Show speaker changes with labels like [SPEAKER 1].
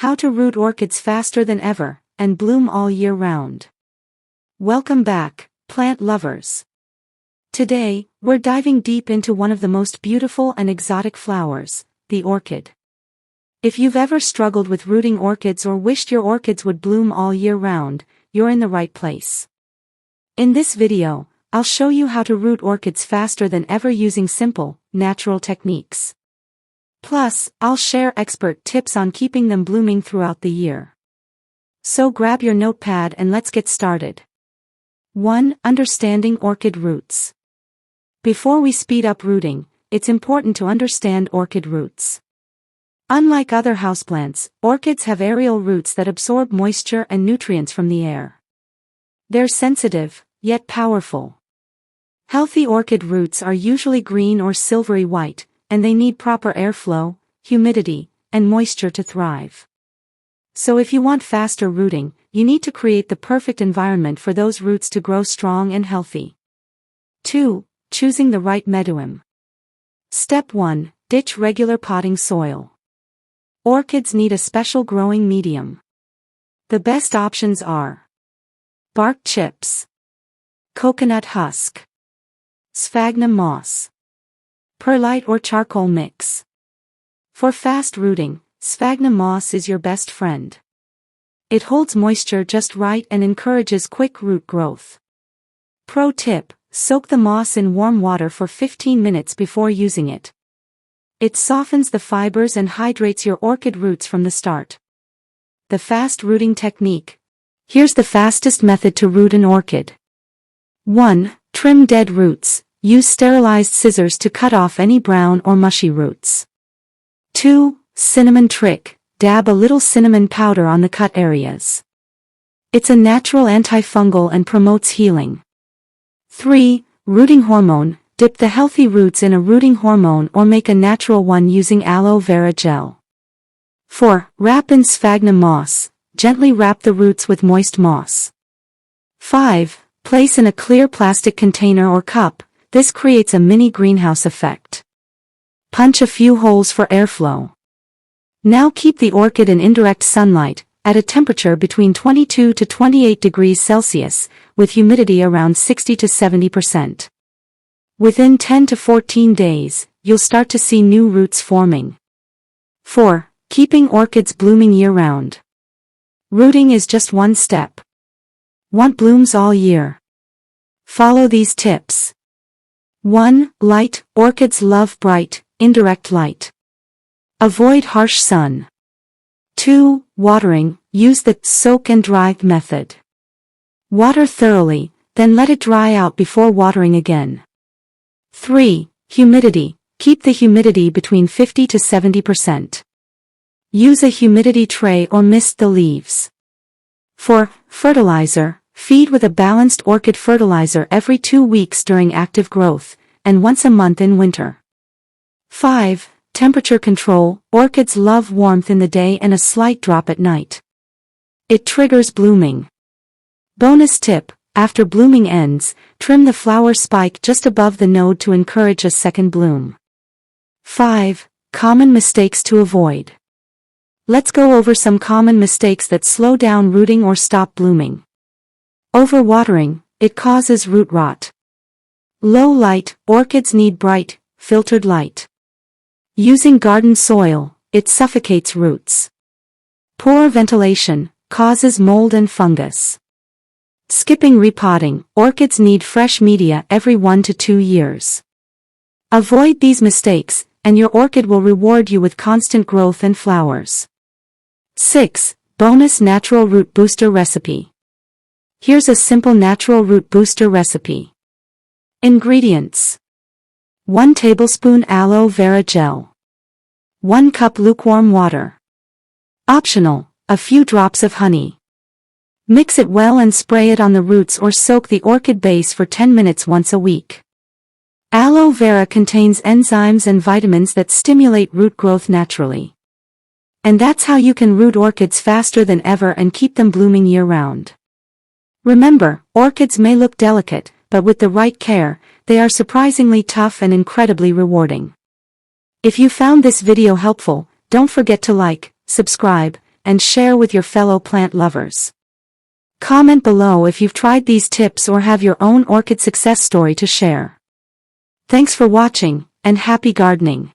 [SPEAKER 1] How to root orchids faster than ever, and bloom all year round. Welcome back, plant lovers. Today, we're diving deep into one of the most beautiful and exotic flowers, the orchid. If you've ever struggled with rooting orchids or wished your orchids would bloom all year round, you're in the right place. In this video, I'll show you how to root orchids faster than ever using simple, natural techniques. Plus, I'll share expert tips on keeping them blooming throughout the year. So grab your notepad and let's get started. 1. Understanding orchid roots. Before we speed up rooting, it's important to understand orchid roots. Unlike other houseplants, orchids have aerial roots that absorb moisture and nutrients from the air. They're sensitive, yet powerful. Healthy orchid roots are usually green or silvery white, and they need proper airflow, humidity, and moisture to thrive. So if you want faster rooting, you need to create the perfect environment for those roots to grow strong and healthy. 2. Choosing the right medium. Step 1. Ditch regular potting soil. Orchids need a special growing medium. The best options are bark chips, coconut husk, sphagnum moss, perlite or charcoal mix. For fast rooting, sphagnum moss is your best friend. It holds moisture just right and encourages quick root growth. Pro tip: soak the moss in warm water for 15 minutes before using it. It softens the fibers and hydrates your orchid roots from the start. The fast rooting technique. Here's the fastest method to root an orchid. 1. Trim dead roots. Use sterilized scissors to cut off any brown or mushy roots. 2. Cinnamon trick. Dab a little cinnamon powder on the cut areas. It's a natural antifungal and promotes healing. 3. Rooting hormone. Dip the healthy roots in a rooting hormone or make a natural one using aloe vera gel. 4. Wrap in sphagnum moss. Gently wrap the roots with moist moss. 5. Place in a clear plastic container or cup. This creates a mini greenhouse effect. Punch a few holes for airflow. Now keep the orchid in indirect sunlight, at a temperature between 22 to 28 degrees Celsius, with humidity around 60 to 70%. Within 10 to 14 days, you'll start to see new roots forming. 4. Keeping orchids blooming year-round. Rooting is just one step. Want blooms all year? Follow these tips. 1. Light. Orchids love bright, indirect light. Avoid harsh sun. 2. Watering. Use the soak and dry method. Water thoroughly, then let it dry out before watering again. 3. Humidity. Keep the humidity between 50 to 70%. Use a humidity tray or mist the leaves. 4. Fertilizer. Feed with a balanced orchid fertilizer every 2 weeks during active growth, and once a month in winter. 5. Temperature control. Orchids love warmth in the day and a slight drop at night. It triggers blooming. Bonus tip: after blooming ends, trim the flower spike just above the node to encourage a second bloom. 5. Common mistakes to avoid. Let's go over some common mistakes that slow down rooting or stop blooming. Overwatering. It causes root rot. Low light. Orchids need bright, filtered light. Using garden soil. It suffocates roots. Poor ventilation. Causes mold and fungus. Skipping repotting. Orchids need fresh media every 1 to 2 years. Avoid these mistakes, and your orchid will reward you with constant growth and flowers. 6. Bonus natural root booster recipe. Here's a simple natural root booster recipe. Ingredients: 1 tablespoon aloe vera gel. 1 cup lukewarm water. Optional: a few drops of honey. Mix it well and spray it on the roots or soak the orchid base for 10 minutes once a week. Aloe vera contains enzymes and vitamins that stimulate root growth naturally. And that's how you can root orchids faster than ever and keep them blooming year-round. Remember, orchids may look delicate, but with the right care, they are surprisingly tough and incredibly rewarding. If you found this video helpful, don't forget to like, subscribe, and share with your fellow plant lovers. Comment below if you've tried these tips or have your own orchid success story to share. Thanks for watching, and happy gardening!